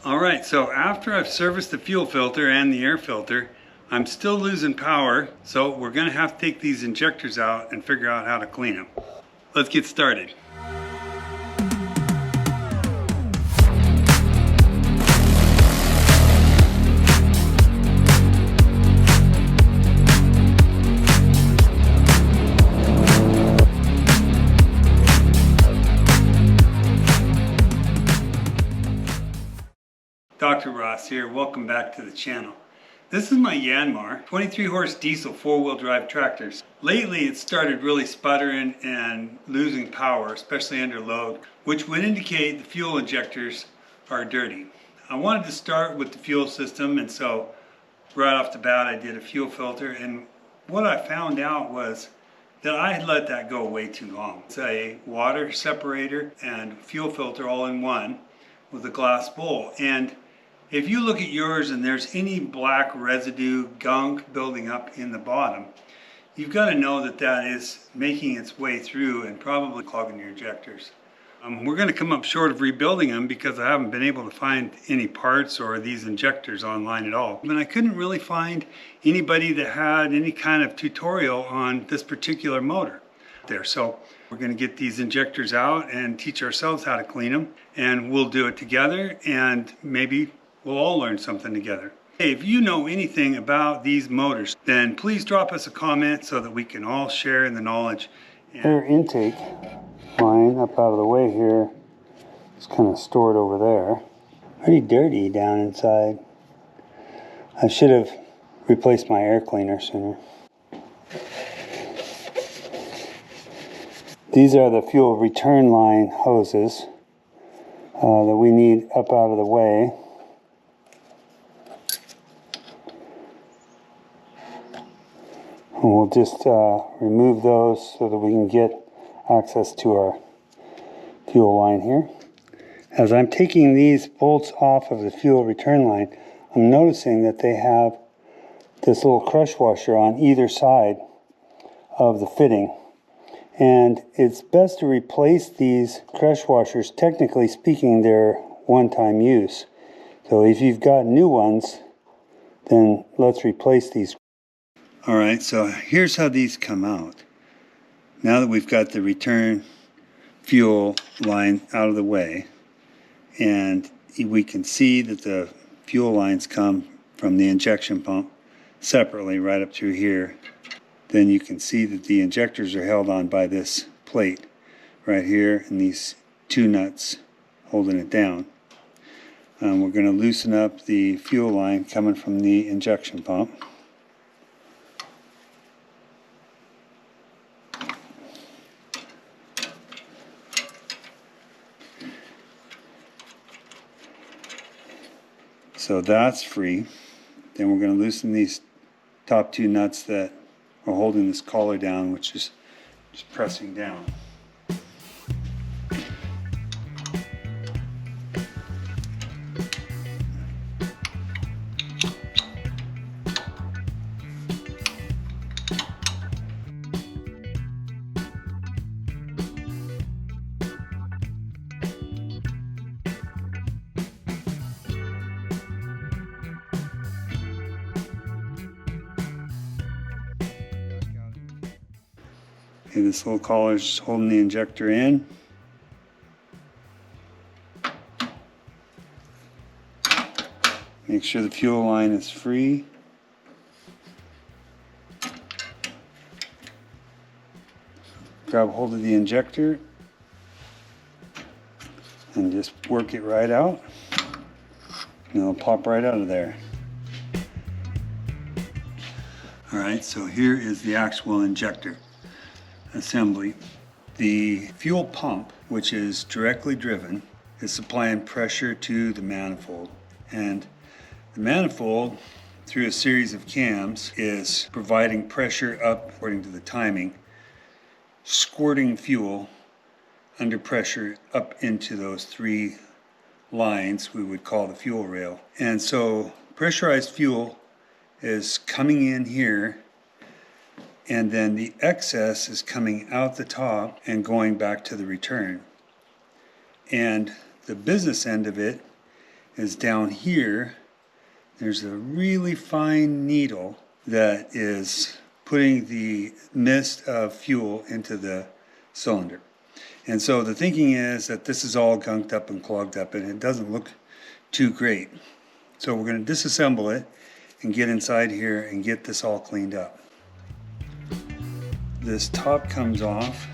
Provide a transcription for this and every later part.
Alright, so after I've serviced the fuel filter and the air filter, I'm still losing power, so we're going to have to take these injectors out and figure out how to clean them. Let's get started. Dr. Ross here, welcome back to the channel. This is my Yanmar 23 horse diesel 4-wheel drive tractors. Lately it started really sputtering and losing power, especially under load, which would indicate the fuel injectors are dirty. I wanted to start with the fuel system, and so right off the bat I did a fuel filter, and what I found out was that I had let that go way too long. It's a water separator and fuel filter all in one with a glass bowl. And if you look at yours and there's any black residue, gunk building up in the bottom, you've got to know that that is making its way through and probably clogging your injectors. We're going to come up short of rebuilding them because I haven't been able to find any parts or these injectors online at all. And I couldn't really find anybody that had any kind of tutorial on this particular motor there. So we're going to get these injectors out and teach ourselves how to clean them, and we'll do it together, and maybe we'll all learn something together. Hey, if you know anything about these motors, then please drop us a comment so that we can all share in the knowledge. Air intake line up out of the way here is kind of stored over there. Pretty dirty down inside. I should have replaced my air cleaner sooner. These are the fuel return line hoses that we need up out of the way. And we'll just remove those so that we can get access to our fuel line here. As I'm taking these bolts off of the fuel return line, I'm noticing that they have this little crush washer on either side of the fitting. And it's best to replace these crush washers. Technically speaking, they're one-time use. So if you've got new ones, then let's replace these. Alright, so here's how these come out. Now that we've got the return fuel line out of the way, and we can see that the fuel lines come from the injection pump separately right up through here, then you can see that the injectors are held on by this plate right here and these two nuts holding it down. We're going to loosen up the fuel line coming from the injection pump. So that's free. Then we're going to loosen these top two nuts that are holding this collar down, which is just pressing down. Okay, this little collar is holding the injector in. Make sure the fuel line is free. Grab hold of the injector and just work it right out, and it'll pop right out of there. Alright, so here is the actual injector assembly. The fuel pump, which is directly driven, is supplying pressure to the manifold, and the manifold, through a series of cams, is providing pressure up according to the timing, squirting fuel under pressure up into those three lines we would call the fuel rail. And so pressurized fuel is coming in here, and then the excess is coming out the top and going back to the return. And the business end of it is down here, there's a really fine needle that is putting the mist of fuel into the cylinder. And so the thinking is that this is all gunked up and clogged up and it doesn't look too great. So we're going to disassemble it and get inside here and get this all cleaned up. This top comes off.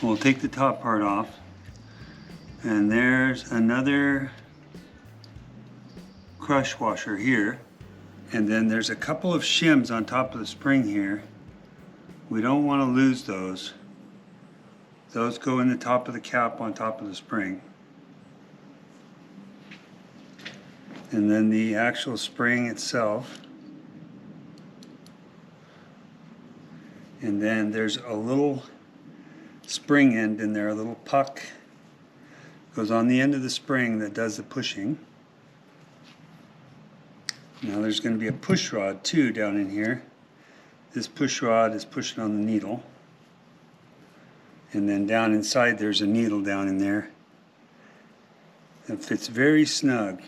We'll take the top part off, and there's another crush washer here, and then there's a couple of shims on top of the spring here. We don't want to lose those. Those go in the top of the cap on top of the spring. And then the actual spring itself. And then there's a little spring end in there, a little puck goes on the end of the spring that does the pushing. Now there's going to be a push rod too down in here. This push rod is pushing on the needle, and then down inside there's a needle down in there that fits very snug.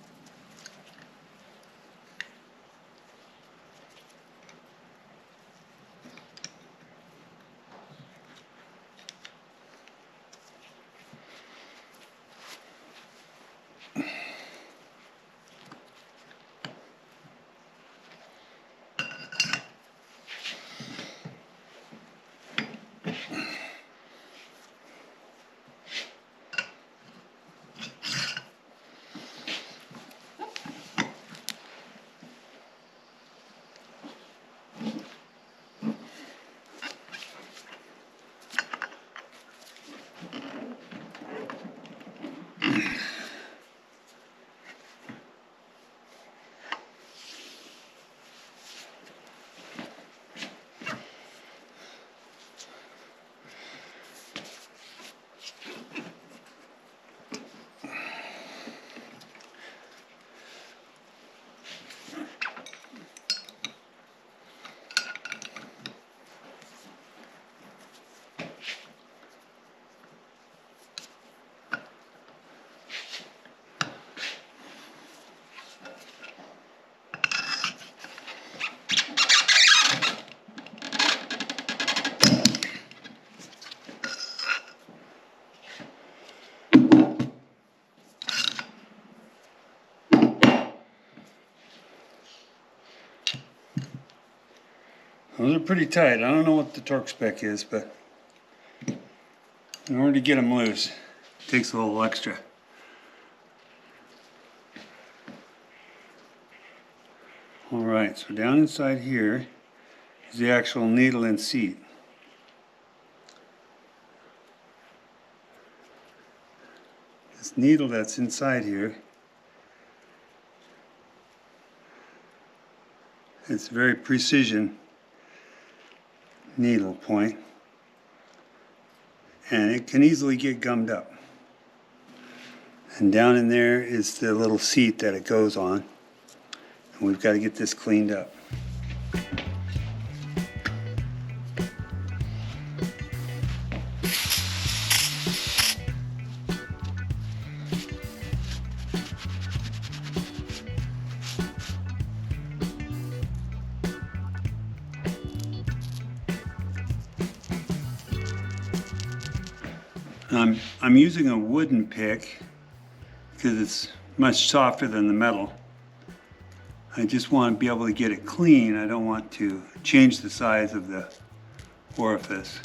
Those are pretty tight. I don't know what the torque spec is, but in order to get them loose, it takes a little extra. Alright, so down inside here is the actual needle and seat. This needle that's inside here, it's very precision needle point, and it can easily get gummed up. And down in there is the little seat that it goes on, and we've got to get this cleaned up. I'm using a wooden pick because it's much softer than the metal. I just want to be able to get it clean. I don't want to change the size of the orifice.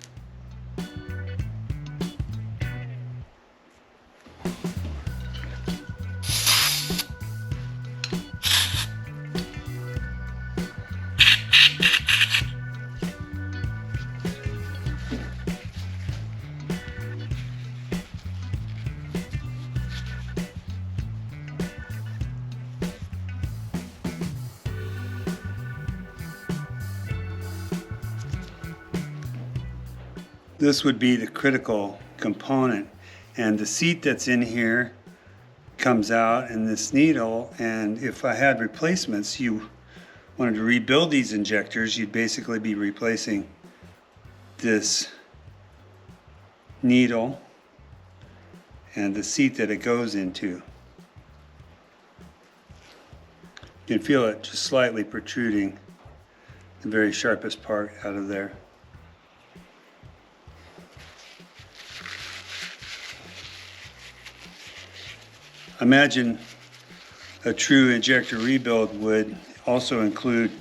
This would be the critical component, and the seat that's in here comes out in this needle, and if I had replacements, you wanted to rebuild these injectors, you'd basically be replacing this needle and the seat that it goes into. You can feel it just slightly protruding, the very sharpest part out of there. Imagine a true injector rebuild would also include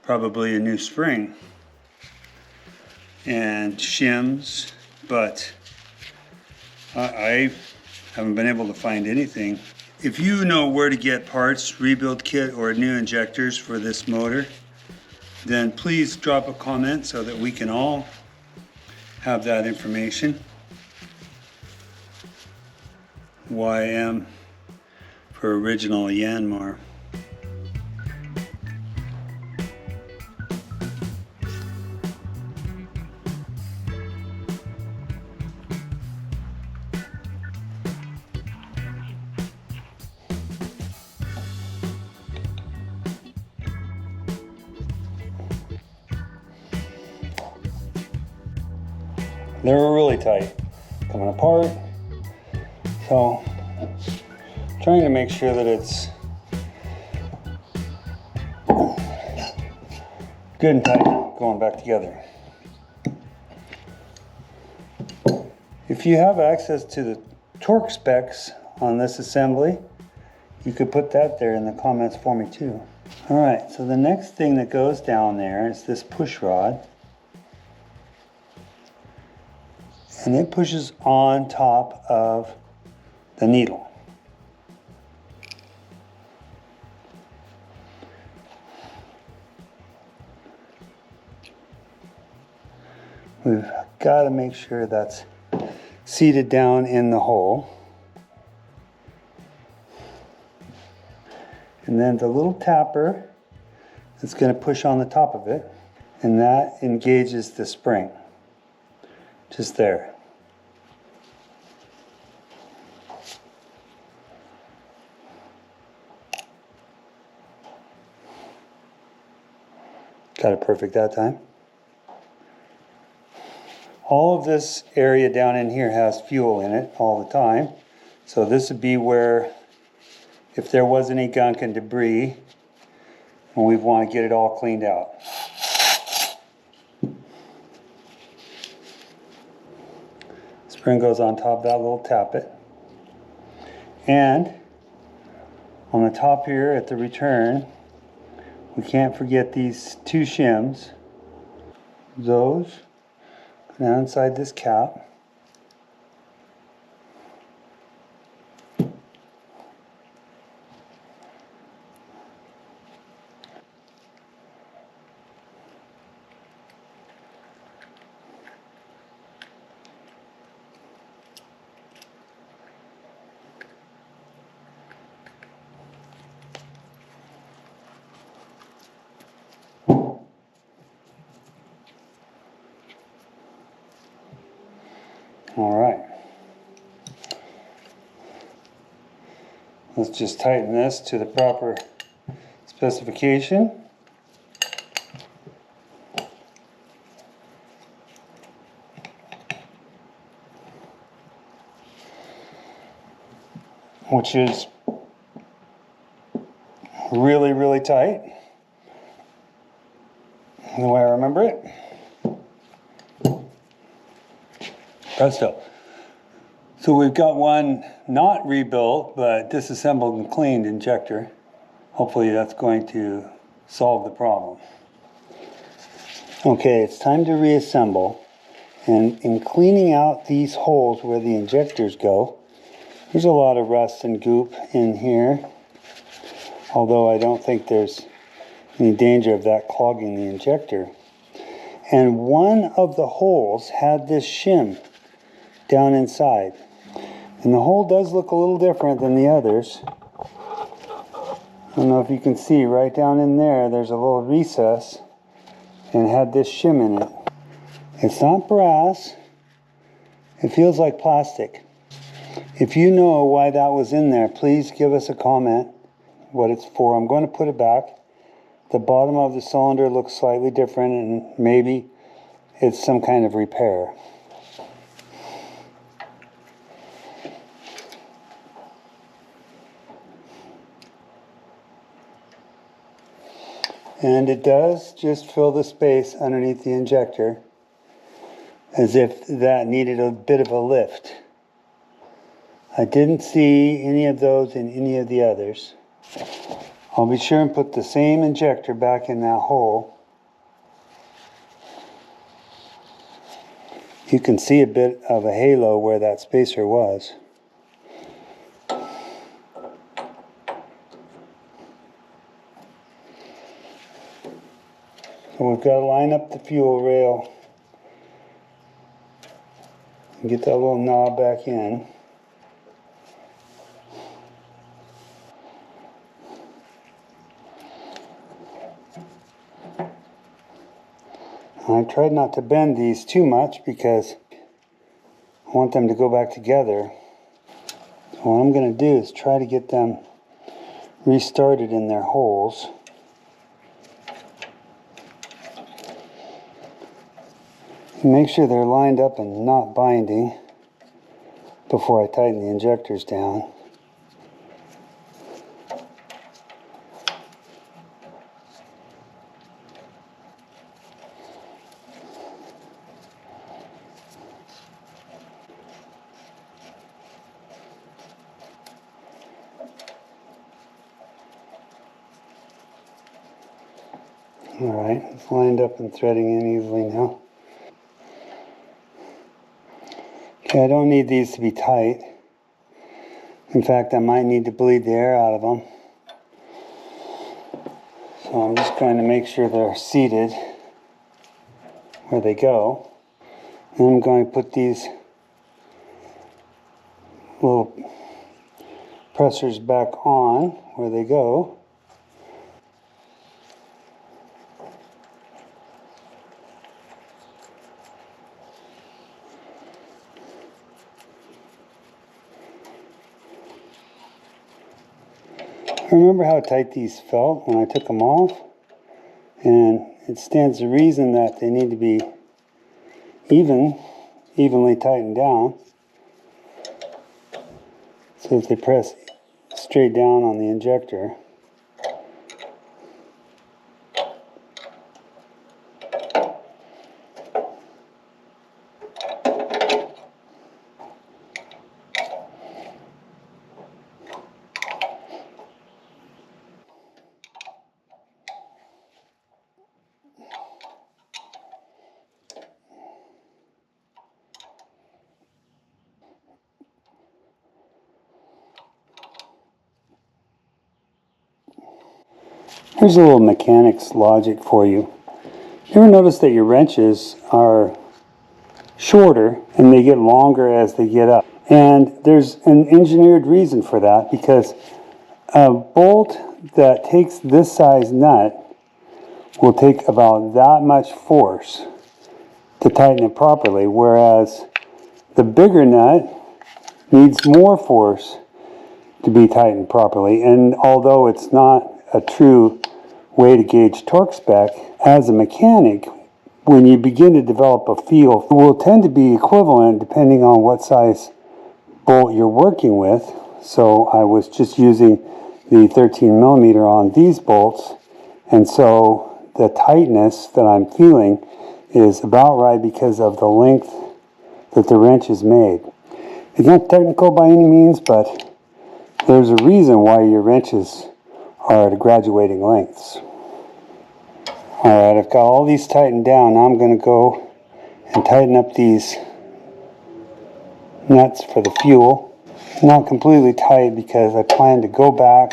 probably a new spring and shims, but I haven't been able to find anything. If you know where to get parts, rebuild kit, or new injectors for this motor, then please drop a comment so that we can all have that information. YM for original Yanmar. They were really tight, coming apart. So, trying to make sure that it's good and tight going back together. If you have access to the torque specs on this assembly, you could put that there in the comments for me too. All right, so the next thing that goes down there is this push rod. And it pushes on top of the needle. We've got to make sure that's seated down in the hole. And then the little tapper is going to push on the top of it, and that engages the spring. Just there. Got it perfect that time. All of this area down in here has fuel in it all the time. So this would be where, if there was any gunk and debris, and we want to get it all cleaned out. Spring goes on top of that little tappet. And on the top here at the return, we can't forget these two shims. Those go down inside this cap. All right. Let's just tighten this to the proper specification. Which is really, really tight, the way I remember it. Presto. So we've got one not rebuilt, but disassembled and cleaned injector. Hopefully that's going to solve the problem. Okay, it's time to reassemble. And in cleaning out these holes where the injectors go, there's a lot of rust and goop in here. Although I don't think there's any danger of that clogging the injector. And one of the holes had this shim down inside. And the hole does look a little different than the others. I don't know if you can see right down in there, there's a little recess and it had this shim in it. It's not brass. It feels like plastic. If you know why that was in there, please give us a comment what it's for. I'm going to put it back. The bottom of the cylinder looks slightly different, and maybe it's some kind of repair. And it does just fill the space underneath the injector, as if that needed a bit of a lift. I didn't see any of those in any of the others. I'll be sure and put the same injector back in that hole. You can see a bit of a halo where that spacer was. So we've got to line up the fuel rail and get that little knob back in. I tried not to bend these too much because I want them to go back together. So what I'm going to do is try to get them restarted in their holes. Make sure they're lined up and not binding before I tighten the injectors down. Alright, it's lined up and threading in easily now. Okay, I don't need these to be tight. In fact, I might need to bleed the air out of them. So I'm just going to make sure they're seated where they go. And I'm going to put these little pressers back on where they go. I remember how tight these felt when I took them off, and it stands to reason that they need to be evenly tightened down, so that they press straight down on the injector. Here's a little mechanics logic for you. You ever notice that your wrenches are shorter and they get longer as they get up? And there's an engineered reason for that, because a bolt that takes this size nut will take about that much force to tighten it properly, whereas the bigger nut needs more force to be tightened properly. And although it's not a true way to gauge torque spec, as a mechanic, when you begin to develop a feel, it will tend to be equivalent depending on what size bolt you're working with. So I was just using the 13 millimeter on these bolts, and so the tightness that I'm feeling is about right because of the length that the wrench is made. It's not technical by any means, but there's a reason why your wrenches are at graduating lengths. Alright, I've got all these tightened down. Now I'm going to go and tighten up these nuts for the fuel. Not completely tight because I plan to go back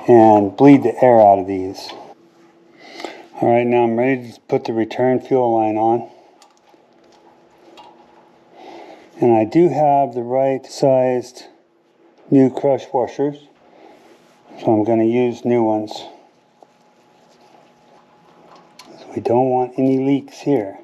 and bleed the air out of these. Alright, now I'm ready to put the return fuel line on. And I do have the right sized new crush washers, so I'm going to use new ones. We don't want any leaks here.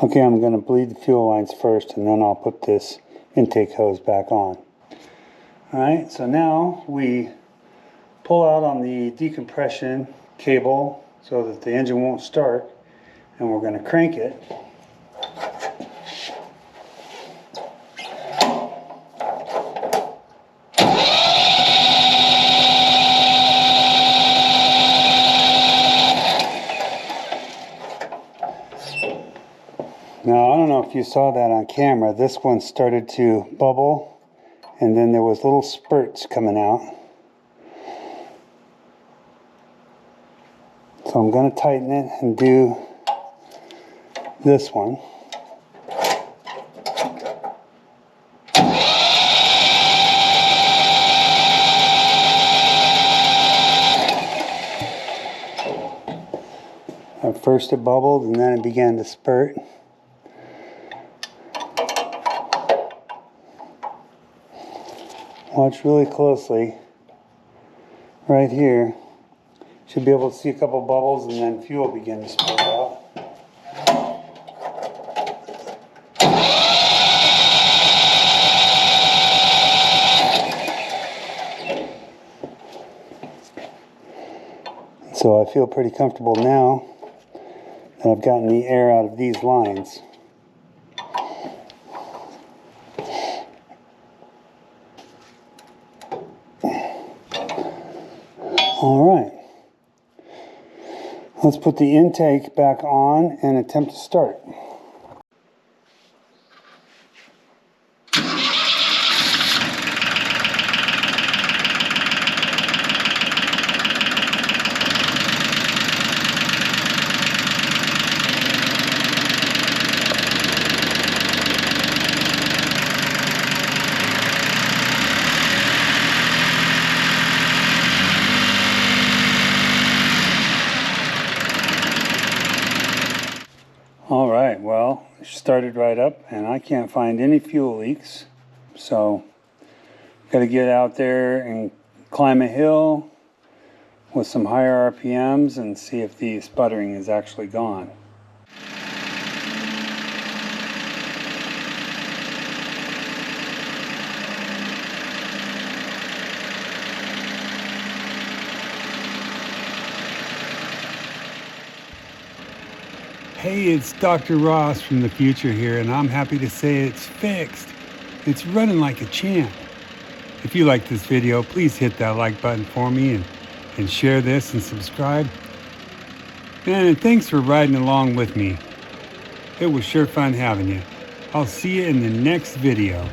Okay, I'm going to bleed the fuel lines first, and then I'll put this intake hose back on. Alright, so now we pull out on the decompression cable so that the engine won't start, and we're going to crank it. Now, I don't know if you saw that on camera. This one started to bubble, and then there was little spurts coming out. So I'm going to tighten it and do this one. At first it bubbled, and then it began to spurt. Watch really closely. Right here, should be able to see a couple bubbles, and then fuel begin to spurt out. So I feel pretty comfortable now that I've gotten the air out of these lines. Alright, let's put the intake back on and attempt to start. Alright, well, it started right up and I can't find any fuel leaks. So, got to get out there and climb a hill with some higher RPMs and see if the sputtering is actually gone. Hey, it's Dr. Ross from the future here, and I'm happy to say it's fixed. It's running like a champ. If you like this video, please hit that like button for me and share this and subscribe. And thanks for riding along with me. It was sure fun having you. I'll see you in the next video.